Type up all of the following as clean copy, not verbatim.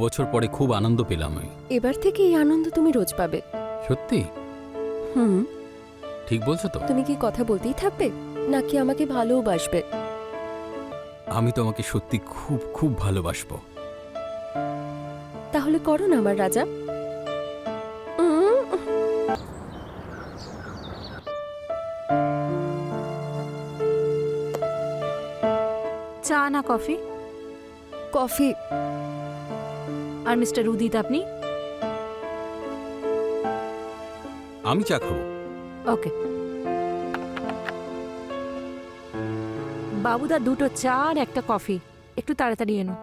বছর পরে খুব আনন্দ পেলাম আমি। এবার থেকে এই আনন্দ তুমি রোজ পাবে। সত্যি? হুম। ঠিক বলছো তো? তুমি কি কথা বলতেই থাকবে নাকি আমাকে ভালোবাসবে? আমি তোমাকে সত্যি খুব খুব ভালোবাসবো। তাহলে করো না আমার রাজা। চা না কফি? কফি। আর মিস্টার উদিত আপনি? আমি চা খাবো। ওকে। বাবুদা দুটো চা আর একটা কফি, একটু তাড়াতাড়ি এনো।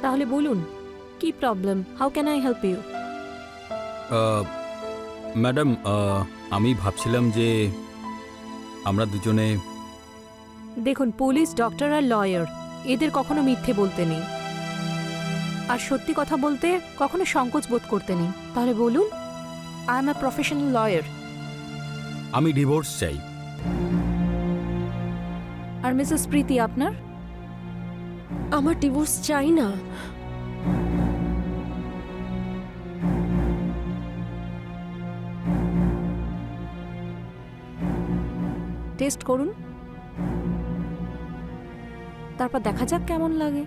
তাহলে বলুন কি problem? How can I help you? Madam, আমি ভাবছিলাম যে আমরা দুজনে। দেখুন, পুলিশ, ডক্টর আর লয়ার এদের কখনো মিথ্যে বলতে নেই, আর সত্যি কথা বলতে কখনো সংকোচ বোধ করতে নেই। তাহলে বলুন, I am a professional lawyer. আমি ডিভোর্স চাই। আর মিসেস প্রীতি আপনার? আমার ডিভোর্স চাই না। টেস্ট করুন, তারপর দেখা যাক কেমন লাগে।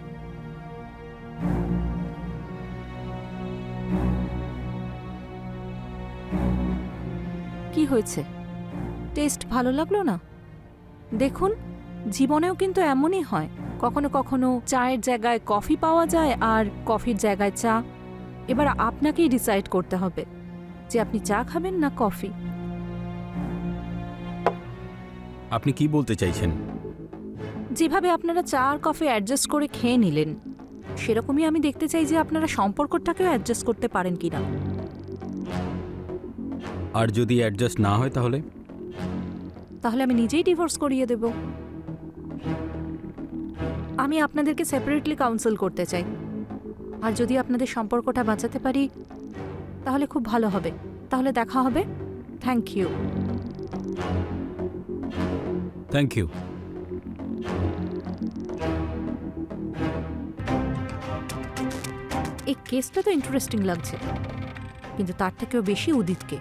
কি হয়েছে? টেস্ট ভালো লাগলো না? দেখুন, জীবনেও কিন্তু এমনই হয়, কখনো কখনো চায়ের জায়গায় কফি পাওয়া যায় আর কফির জায়গায় চা। এবার আপনাকেই ডিসাইড করতে হবে যে আপনি চা খাবেন না কফি। আপনি কি বলতে চাইছেন? যেভাবে আপনারা চা আর কফি অ্যাডজাস্ট করে খেয়ে নিলেন, সেরকমই আমি দেখতে চাই যে আপনারা সম্পর্কটাকেও অ্যাডজাস্ট করতে পারেন কিনা। আর যদি অ্যাডজাস্ট না হয় তাহলে? তাহলে আমি নিজেই ডিভোর্স করিয়ে দেব। আমি আপনাদেরকে সেপারেটলি কাউন্সেল করতে চাই, আর যদি আপনাদের সম্পর্কটা বাঁচাতে পারি তাহলে খুব ভালো হবে। তাহলে দেখা হবে। Thank you. Thank you. এই কেসটা তো ইন্টারেস্টিং লাগছে, কিন্তু তার থেকেও বেশি উদিতকে।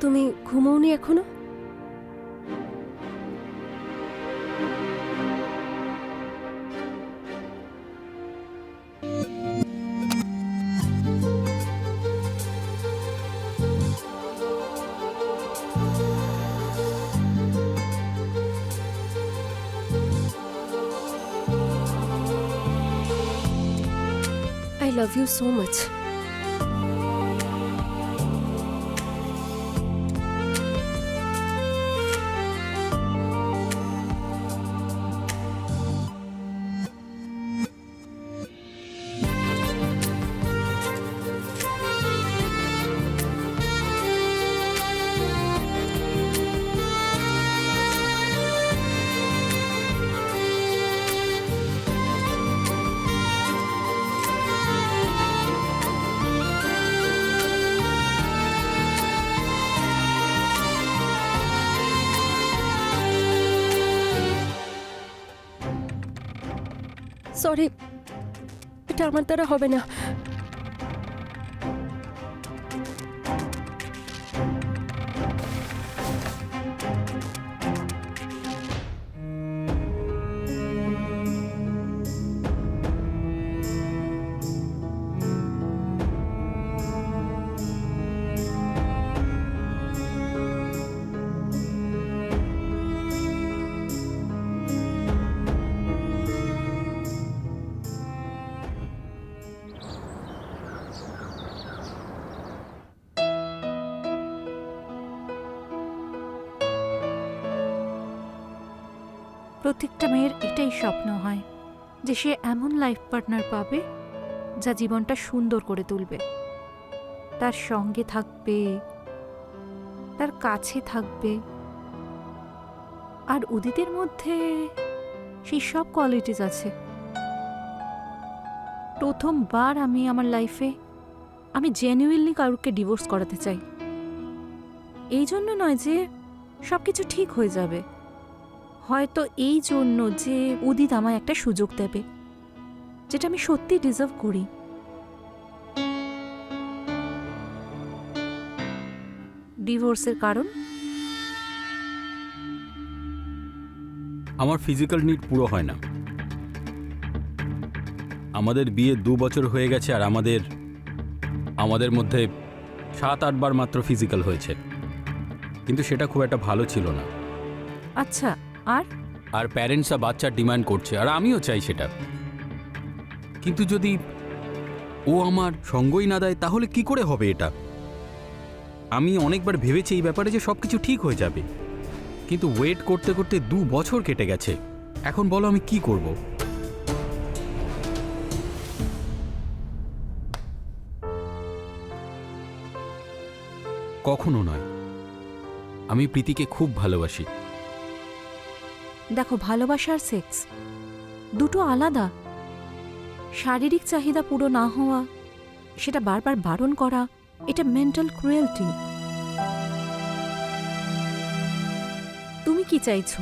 তুমি ঘুমোওনি এখনো? I love you so much. Sorry, এটা আমার দ্বারা হবে না। প্রত্যেকটা মেয়ের এটাই স্বপ্ন হয় যে সে এমন লাইফ পার্টনার পাবে যা জীবনটা সুন্দর করে তুলবে, তার সঙ্গে থাকবে, তার কাছে থাকবে। আর উদিতের মধ্যে সেই সব কোয়ালিটিস আছে। প্রথমবার আমি আমার লাইফে আমি জেনুইনলি কাউকে ডিভোর্স করাতে চাই। এই জন্য নয় যে সব কিছু ঠিক হয়ে যাবে, হয়তো এই জন্য যে উদিত আমায় একটা সুযোগ দেবে যেটা আমি সত্যি ডিজার্ভ করি। ডিভোর্সের কারণ আমার ফিজিক্যাল নিড পুরো হয় না। আমাদের বিয়ে 2 বছর হয়ে গেছে আর আমাদের মধ্যে 7-8 বার মাত্র ফিজিক্যাল হয়েছে, কিন্তু সেটা খুব একটা ভালো ছিল না। আচ্ছা, আর আর প্যারেন্টসরা বাচ্চার ডিমান্ড করছে আর আমিও চাই সেটা, কিন্তু যদি ও আমার সঙ্গই না দেয় তাহলে কি করে হবে এটা? আমি অনেকবার ভেবেছি এই ব্যাপারে যে সব কিছু ঠিক হয়ে যাবে, কিন্তু ওয়েট করতে করতে 2 বছর কেটে গেছে। এখন বলো আমি কি করব? কখনো নয়, আমি প্রীতিকে খুব ভালোবাসি। দেখো, ভালোবাসা আর সেক্স দুটো আলাদা। শারীরিক চাহিদা পুরো না হওয়া, সেটা বারবার বারণ করা, এটা মেন্টাল ক্রুয়েলটি। তুমি কি চাইছো?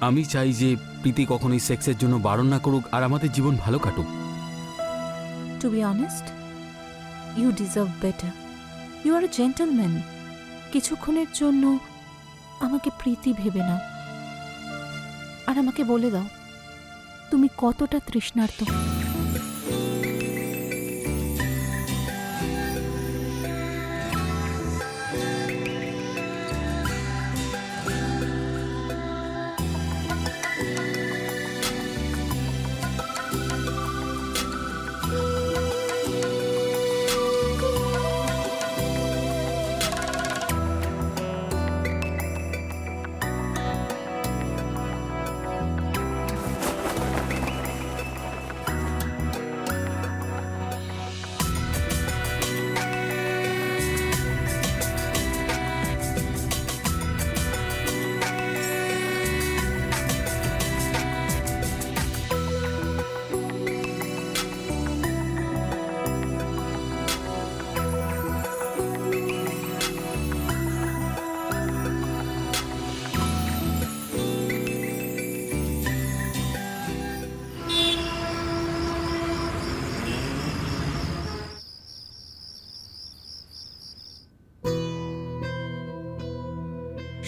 আমি চাই যে প্রীতি কখনোই সেক্সের জন্য বারণ না করুক আর আমাদের জীবন ভালো কাটুক। To be honest, you deserve better. You are a gentleman. কিছুক্ষণের জন্য আমাকে প্রীতি ভেবে নাও আর আমাকে বলে দাও তুমি কতটা তৃষ্ণার্ত।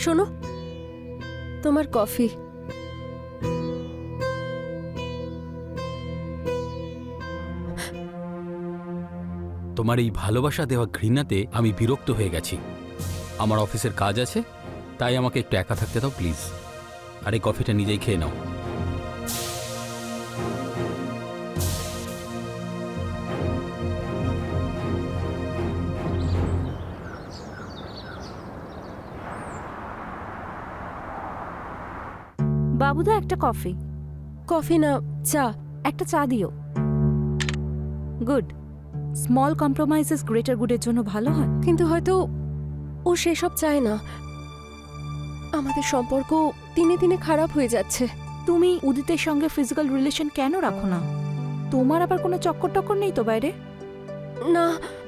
শোনো, তোমার কফি। তোমার এই ভালোবাসা দেওয়া ঘৃণাতে আমি বিরক্ত হয়ে গেছি। আমার অফিসের কাজ আছে, তাই আমাকে একটু একা থাকতে দাও প্লিজ। আর এই কফিটা নিজেই খেয়ে নাও। বাবুদা, একটা কফি। কফি না, চা। একটা চা দিও। গুড। স্মল কম্প্রোমাইজেস গ্রেটার গুডের জন্য ভালো হয়। কিন্তু হয়তো ও সেসব চায় না। আমাদের সম্পর্ক দিনে দিনে খারাপ হয়ে যাচ্ছে। তুমি উদিতের সঙ্গে ফিজিক্যাল রিলেশন কেন রাখো না? তোমার আবার কোনো চক্কর টক্কর নেই তো বাইরে? না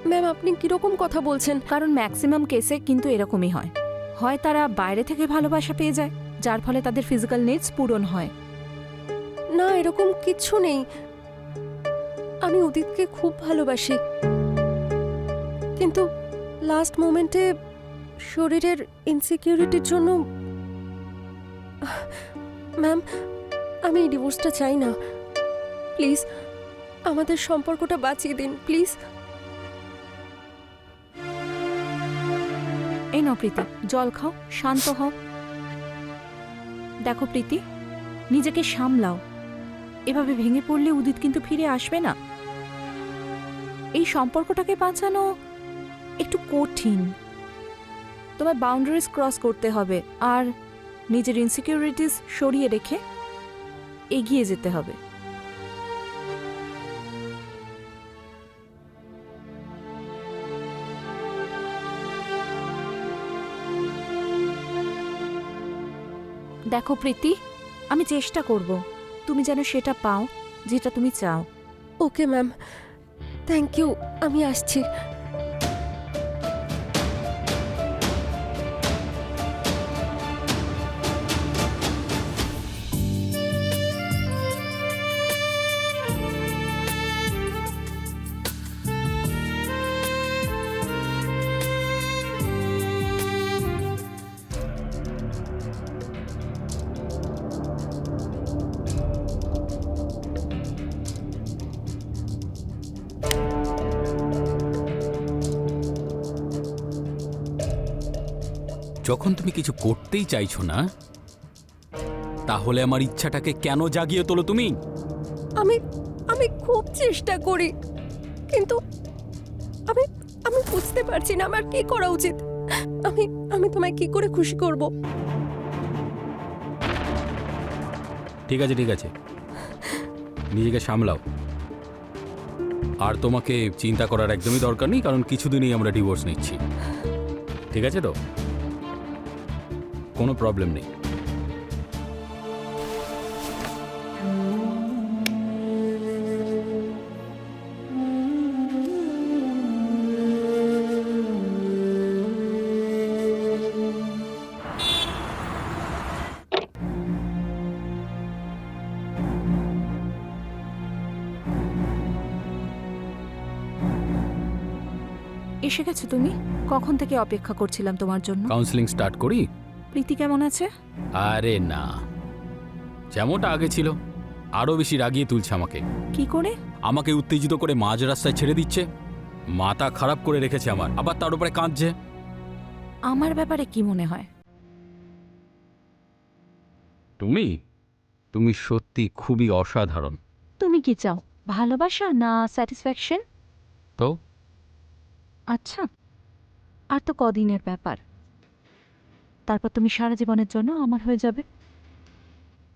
ম্যাম, আপনি কিরকম কথা বলছেন? কারণ ম্যাক্সিমাম কেসে কিন্তু এরকমই হয়। হয় তারা বাইরে থেকে ভালোবাসা পেয়ে যায়, যার ফলে তাদের ফিজিক্যাল নিডস পূরণ হয়। না, এরকম কিচ্ছু নেই। আমি উদিতকে খুব ভালোবাসি, কিন্তু লাস্ট মোমেন্টে শরীরের ইনসিকিউরিটির জন্য। ম্যাম, আমি এই ডিভোর্সটা চাই না। প্লিজ আমাদের সম্পর্কটা বাঁচিয়ে দিন, প্লিজ। এই নাও প্রীতি, জল খাও, শান্ত হও। দেখো প্রীতি, নিজেকে সামলাও। এভাবে ভেঙে পড়লে উদিত কিন্তু ফিরে আসবে না। এই সম্পর্কটাকে বাঁচানো একটু কঠিন। তোমার বাউন্ডারিজ ক্রস করতে হবে আর নিজের ইনসিকিউরিটিস সরিয়ে রেখে এগিয়ে যেতে হবে। দেখো প্রীতি, আমি চেষ্টা করব, তুমি যেন সেটা পাও যেটা তুমি চাও। ওকে ম্যাম, থ্যাংক ইউ, আমি আসছি। যখন তুমি কিছু করতেই চাইছো না, তাহলে আমার ইচ্ছাটাকে কেন জাগিয়ে তোলো তুমি? আমি আমি খুব চেষ্টা করি, কিন্তু আমি আমি বুঝতে পারছি না আমার কি করা উচিত। আমি আমি তোমায় কি করে খুশি করব? ঠিক আছে ঠিক আছে, নিজেকে সামলাও। আর তোমাকে চিন্তা করার একদমই দরকার নেই, কারণ কিছুদিনই আমরা ডিভোর্স নিচ্ছি। ঠিক আছে তো? কোনো প্রবলেম নেই। এসে গেছো তুমি? কখন থেকে অপেক্ষা করছিলাম তোমার জন্য। কাউন্সেলিং স্টার্ট করি? প্রীতি কেমন আছে? আরে না, যেমনটা আগে ছিল, আরও বেশি রাগিয়ে তুলছে আমাকে। কি করে? আমাকে উত্তেজিত করে মাঝ রাস্তায় ছেড়ে দিচ্ছে, মাথা খারাপ করে রেখেছে আমার, আবার তার উপরে কাঁদছে। আমার ব্যাপারে কি মনে হয়? তুমি তুমি সত্যি খুবই অসাধারণ। তুমি কি চাও, ভালোবাসা না স্যাটিসফ্যাকশন? তো আচ্ছা, আর তো কদিনের ব্যাপার, তারপর তুমি সারা জীবনের জন্য আমার হয়ে যাবে।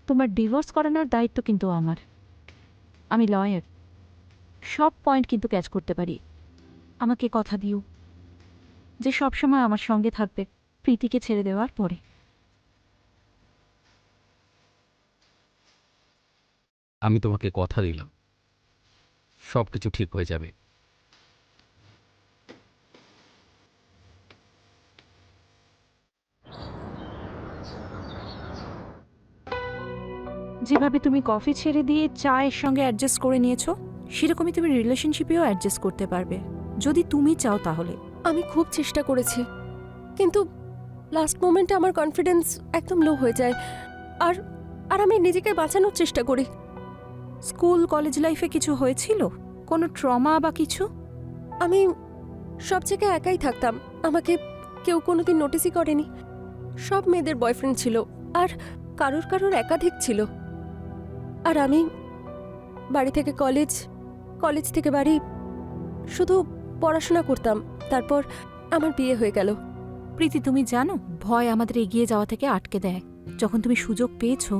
তোমার ডিভোর্স করানোর দায়িত্ব কিন্তু আমার। আমি লয়ার, সব পয়েন্ট কিন্তু ক্যাচ করতে পারি। আমাকে কথা দিও যে সবসময় আমার সঙ্গে থাকবে প্রীতিকে ছেড়ে দেওয়ার পরে। আমি তোমাকে কথা দিলাম, সব কিছু ঠিক হয়ে যাবে। যেভাবে তুমি কফি ছেড়ে দিয়ে চায়ের সঙ্গে অ্যাডজাস্ট করে নিয়েছো, সেরকমই তুমি রিলেশনশিপেও অ্যাডজাস্ট করতে পারবে যদি তুমি চাও তাহলে। আমি খুব চেষ্টা করেছি, কিন্তু লাস্ট মোমেন্টে আমার কনফিডেন্স একদম লো হয়ে যায়, আর আর আমি নিজেকে বাঁচানোর চেষ্টা করি। স্কুল কলেজ লাইফে কিছু হয়েছিল, কোনো ট্রমা বা কিছু? আমি সব জায়গায় একাই থাকতাম, আমাকে কেউ কোনোদিন নোটিসই করেনি। সব মেয়েদের বয়ফ্রেন্ড ছিল, আর কারোর কারোর একাধিক ছিল। আর আমি বাড়ি থেকে কলেজ, কলেজ থেকে বাড়ি, শুধু পড়াশোনা করতাম। তারপর আমার বিয়ে হয়ে গেল। প্রীতি, তুমি জানো ভয় আমাদের এগিয়ে যাওয়া থেকে আটকে দেয়। যখন তুমি সুযোগ পেয়েছো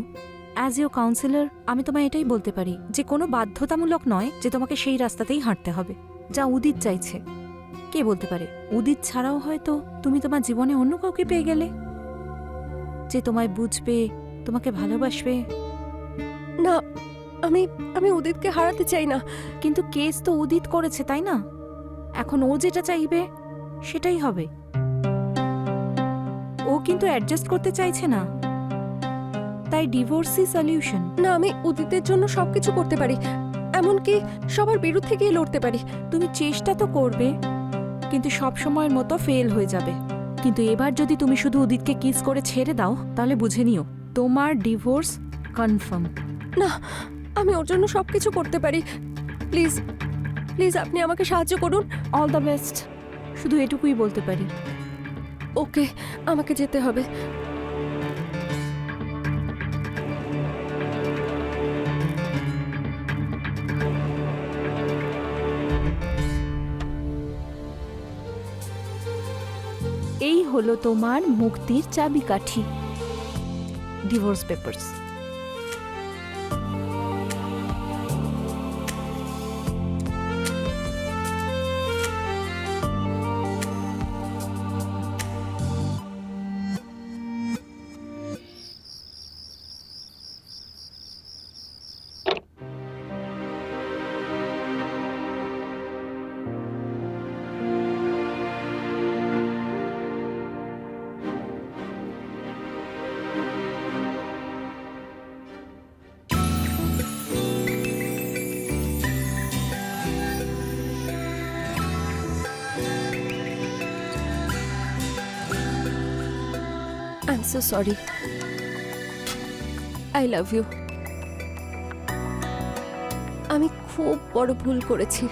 অ্যাজ ইউ কাউন্সিলর, আমি তোমায় এটাই বলতে পারি যে কোনো বাধ্যতামূলক নয় যে তোমাকে সেই রাস্তাতেই হাঁটতে হবে যা উদিত চাইছে। কে বলতে পারে উদিত ছাড়াও হয়তো তুমি তোমার জীবনে অন্য কাউকে পেয়ে গেলে, যে তোমায় বুঝবে, তোমাকে ভালোবাসবে। না, আমি আমি উদিতকে হারাতে চাই না। কিন্তু কেস তো উদিত করেছে, তাই না? এখন ও যেটা চাইবে সেটাই হবে। ও কিন্তু অ্যাডজাস্ট করতে চাইছে না, তাই ডিভোর্সই সলিউশন। না, আমি উদিতের জন্য সবকিছু করতে পারি, এমনকি সবার বিরুদ্ধে গিয়ে লড়তে পারি। তুমি চেষ্টা তো করবে, কিন্তু সব সময়ের মতো ফেল হয়ে যাবে। কিন্তু এবার যদি তুমি শুধু উদিতকে কিস করে ছেড়ে দাও, তাহলে বুঝে নিও তোমার ডিভোর্স কনফার্ম। না, আমি ওর জন্য সবকিছু করতে পারি। প্লিজ প্লিজ আপনি আমাকে সাহায্য করুন। অল দ্য বেস্ট, শুধু এটুকুই বলতে পারি। ওকে, আমাকে যেতে হবে। এই হলো তোমার মুক্তির চাবিকাঠি, divorce papers. I am so sorry. I love you. আমি খুব বড় ভুল করেছি।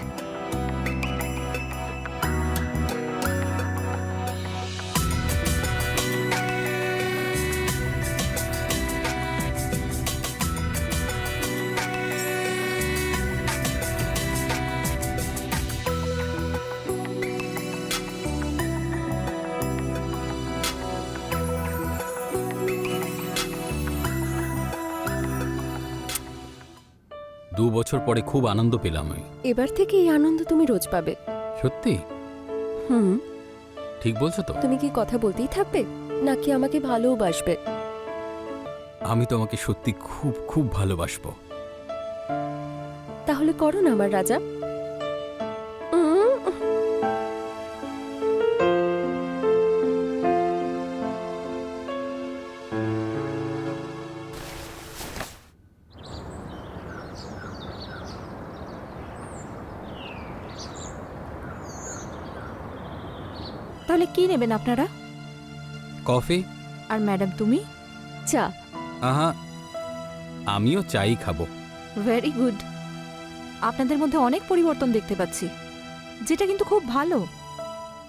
দু বছর পরে খুব আনন্দ পেলাম আমি। এবার থেকে এই আনন্দ তুমি রোজ পাবে। সত্যি? হুম। ঠিক বলছো তো? তুমি কি কথা বলতেই থাকবে নাকি আমাকে ভালোবাসবে? আমি তোমাকে সত্যি খুব খুব ভালোবাসবো। তাহলে করো না আমার রাজা। তাহলে কি নেবেন আপনারা? কফি? আর ম্যাডাম তুমি? চা। আহা, আমিও চাই খাবো। Very good. আপনাদের মধ্যে অনেক পরিবর্তন দেখতে পাচ্ছি, যেটা কিন্তু খুব ভালো।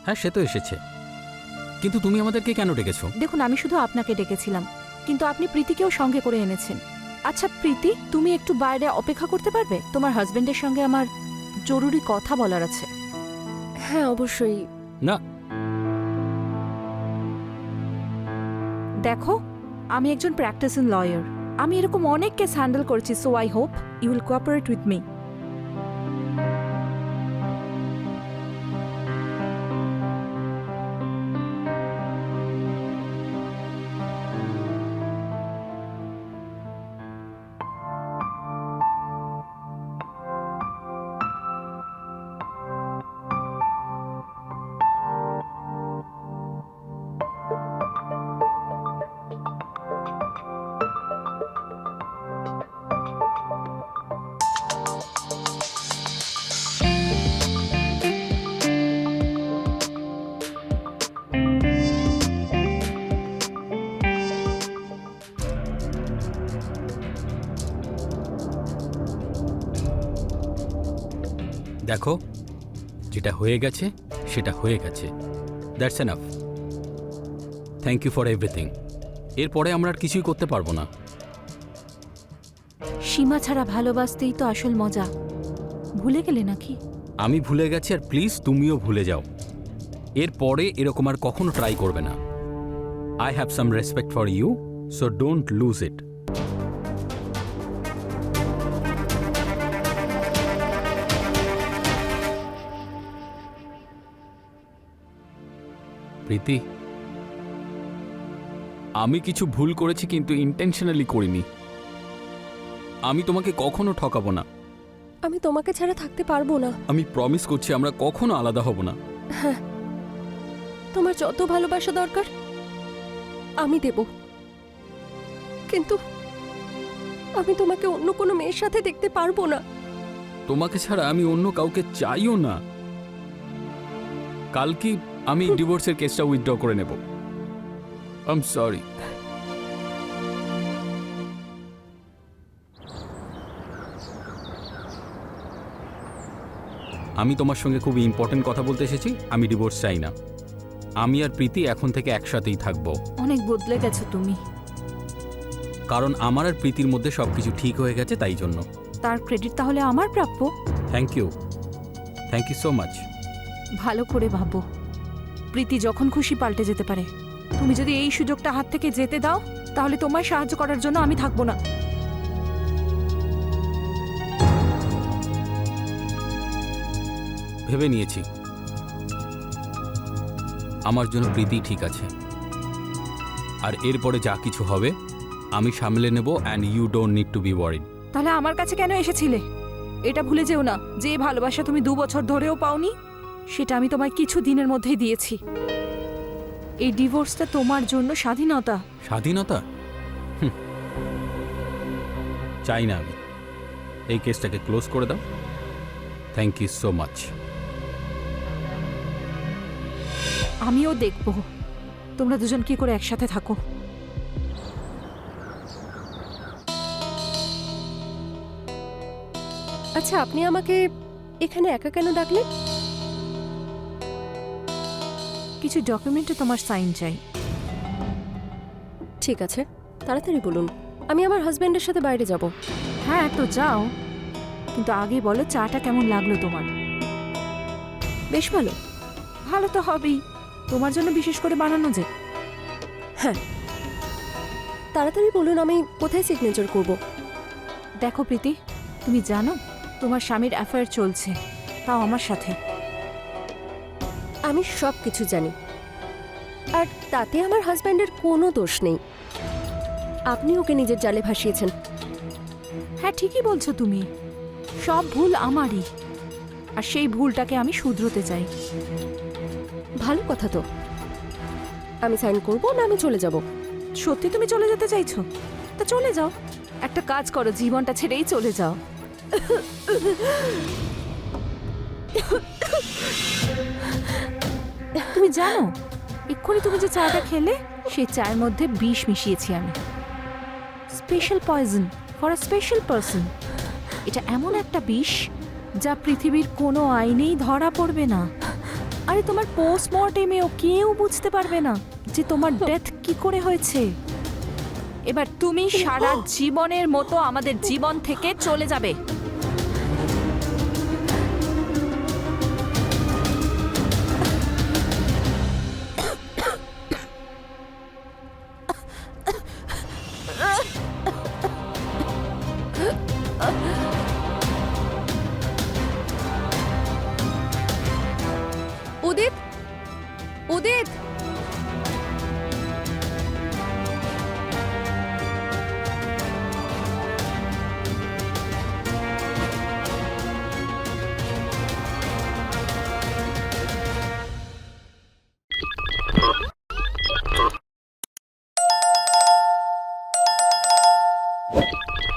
হ্যাঁ, সে তো এসেছে, কিন্তু তুমি আমাদেরকে কেন ডেকেছো? দেখুন, আমি শুধু আপনাকে ডেকেছিলাম, কিন্তু আপনি প্রীতিকেও সঙ্গে করে এনেছেন। আচ্ছা প্রীতি, তুমি একটু বাইরে অপেক্ষা করতে পারবে? তোমার হাজবেন্ডের সঙ্গে আমার জরুরি কথা বলার আছে। হ্যাঁ অবশ্যই। না, দেখো, আমি একজন প্র্যাকটিসিং লয়ার। আমি এরকম অনেক কেস হ্যান্ডেল করেছি, so I hope you will cooperate with me. দেখো, যেটা হয়ে গেছে সেটা হয়ে গেছে। That's enough. Thank you for everything. এরপরে আমরা আর কিছুই করতে পারবো না। সীমা ছাড়া ভালোবাসতেই তো আসল মজা। ভুলে গেলে নাকি? আমি ভুলে গেছি, আর প্লিজ তুমিও ভুলে যাও। এরপরে এরকম আর কখনো ট্রাই করবে না। I have some respect for you, so don't lose it. Preeti, আমি কিছু ভুল করেছি, কিন্তু ইন্টেনশনালি করিনি। আমি তোমাকে কখনো ঠকাবো না। আমি তোমাকে ছাড়া থাকতে পারবো না। আমি প্রমিস করছি আমরা কখনো আলাদা হব না। হ্যাঁ, তোমার যত ভালোবাসা দরকার আমি দেব, কিন্তু আমি তোমাকে অন্য কোনো মেয়ের সাথে দেখতে পারবো না। তোমাকে ছাড়া আমি অন্য কাউকে চাইও না। কালকে আমি ডিভোর্সের কেসটা উইথড্র করে নেব। I am sorry. আমি তোমার সঙ্গে খুব ইম্পর্টেন্ট কথা বলতে এসেছি। আমি ডিভোর্স চাই না। আমি আর প্রীতি এখন থেকে একসাথেই থাকবো। অনেক বদলে গেছো তুমি। কারণ আমার আর প্রীতির মধ্যে সবকিছু ঠিক হয়ে গেছে, তাই জন্য। তার ক্রেডিট তাহলে আমার প্রাপ্য। Thank you so much. ভালো করে ভাবো, প্রীতি যখন খুশি পাল্টে যেতে পারে। তুমি যদি এই সুযোগটা হাত থেকে যেতে দাও, তাহলে তোমায় সাহায্য করার জন্য আমি থাকবো না। ভেবে নিয়েছি, আমার জন্য প্রীতি ঠিক আছে। আর এরপরে যা কিছু হবে আমি সামলে নেব, and you don't need to be worried. তাহলে আমার কাছে কেন এসেছিলে? এটা ভুলে যেও না, যে ভালোবাসা তুমি 2 বছর ধরেও পাওনি, সেটা আমি তোমায় কিছু দিনের মধ্যেই দিয়েছি। এই ডিভোর্সটা তোমার জন্য স্বাধীনতা। স্বাধীনতা? চাই না আমি। এই কেসটাকে ক্লোজ করে দাও। Thank you so much. আমিও দেখব তোমরা দুজন কি করে একসাথে থাকো? আচ্ছা, আপনি আমাকে এখানে একা কেন ডাকলেন? কিছু ডকুমেন্টে তোমার সাইন চাই। ঠিক আছে, তাড়াতাড়ি বলুন। আমি আমার হাজব্যান্ডের সাথে বাইরে যাব। হ্যাঁ তো যাও, কিন্তু আগে বলো চাটা কেমন লাগলো তোমার? বেশ ভালো। ভালো তো হবেই, তোমার জন্য বিশেষ করে বানানো যে। হ্যাঁ, তাড়াতাড়ি বলুন, আমি কোথায় সিগনেচার করব? দেখো প্রীতি, তুমি জানো তোমার স্বামীর অ্যাফেয়ার চলছে, তাও আমার সাথে। আমি সব কিছু জানি, আর তাতে আমার হাজব্যান্ডের কোনো দোষ নেই। আপনি ওকে নিজের জালে ভাসিয়েছেন। হ্যাঁ ঠিকই বলছো তুমি, সব ভুল আমারই, আর সেই ভুলটাকে আমি শুধরোতে চাই। ভালো কথা তো। আমি সাইন করব না আমি চলে যাব? সত্যি তুমি চলে যেতে চাইছো? তা চলে যাও, একটা কাজ করো, জীবনটা ছেড়েই চলে যাও। তুমি জানো এক্ষুনি তুমি যে চাটা খেলে সেই চায়ের মধ্যে বিষ মিশিয়েছি আমি। Special poison for a special person. এটা এমন একটা বিষ যা পৃথিবীর কোনো আইনেই ধরা পড়বে না। আরে তোমার পোস্টমর্টেমেও কেউ বুঝতে পারবে না যে তোমার ডেথ কি করে হয়েছে। এবার তুমি সারা জীবনের মতো আমাদের জীবন থেকে চলে যাবে। উদিত, উদিত,